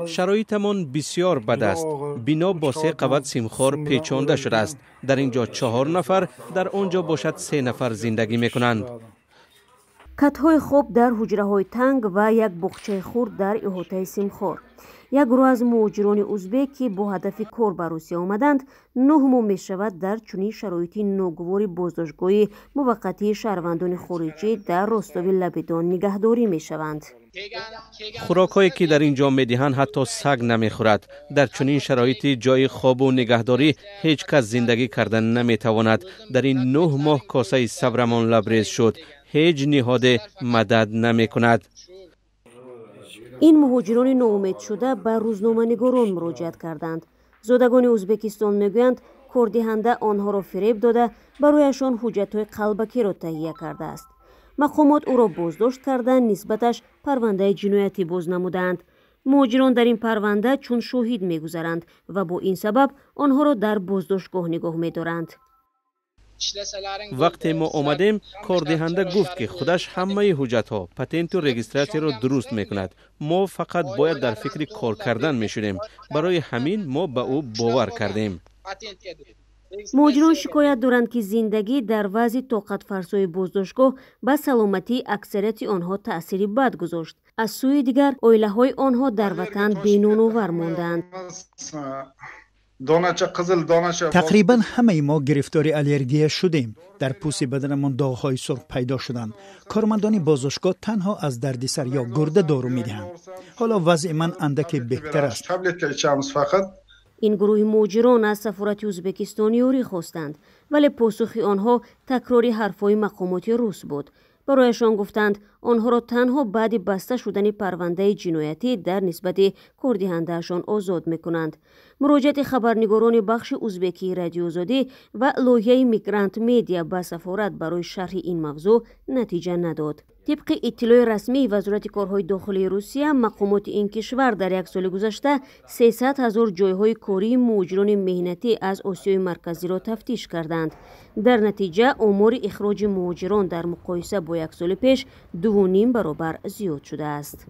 شرایطمان بسیار بد است. بنا با 3 قوت سیمخوار پیچانده شده است. در اینجا 4 نفر، در آنجا باشد 3 نفر زندگی میکنند. کت‌های خواب در حجره‌های تنگ و یک بخچه خرد در احاطه سیمخوار. یک گروه از مهاجران ازبک که با هدف کار به روسیه آمدند 9 ماه می شود در چنین شرایطی ناگوار بازداشتگاه موقتی شهروندان خارجی در راستاوی لبدان نگهداری می شوند. خوراکایی که در اینجا میدهند حتی سگ نمیخورد. در چنین شرایطی جای خواب و نگهداری هیچ کس زندگی کردن نمیتواند. در این 9 ماه کاسه صبرمان لبریز شد. هیچ نهاد مدد نمی کند. این مهاجران ناامید شده به روزنامه‌نگاران مراجعت کردند. زادگان ازبکستان میگویند کاردهنده آنها را فریب داده برایشان حجت‌های قلبکی را تهیه کرده است. مقامات او را بازداشت کرده نسبتش پرونده جنایتی باز نمودند. مهاجران در این پرونده چون شاهد میگذرند و با این سبب آنها را در بازداشتگاه نگاه می‌دارند. وقتی ما آمدیم کاردهنده گفت که خودش همه حجت ها پتنت و رجیستراسی را درست میکند. ما فقط باید در فکر کار کردن میشدیم. برای همین ما به او باور کردیم. مهاجران شکایت دارند که زندگی در وضع طاقت فرسای بازداشتگاه به سلامتی اکثریت آنها تأثیری بد گذاشت. از سوی دیگر عائله های آنها در وطن بی‌نان‌آور ماندند. تقریبا همه ما گرفتار آلرژی شدیم. در پوست بدنمان داغ‌های سرخ پیدا شدند. کارمندان بازداشتگاه تنها از دردسر یا گرده دارو می‌دهند. حالا وضع من اندکی بهتر است. این گروه مهاجران از سفارت ازبکستان یاری خواستند، ولی پاسخ آنها تکراری حرفهای مقامات روس بود. برایشان گفتند آنها را تنها بعد بسته شدن پرونده جنایتی در نسبت کاردهنده‌شان آزاد می‌کنند. مراجعت خبرنگاران بخش ازبکی رادیو آزادی و لایحه میگرانت میدیا به سفارت برای شرح این موضوع نتیجه نداد. طبق اطلاع رسمی وزارت کارهای داخلی روسیه، مقامات این کشور در 1 سال گذشته 300,000 جایهای کاری مهاجران مهنتی از آسیای مرکزی را تفتیش کردند. در نتیجه آمار اخراج مهاجران در مقایسه با 1 سال پیش 2.5 برابر زیاد شده است.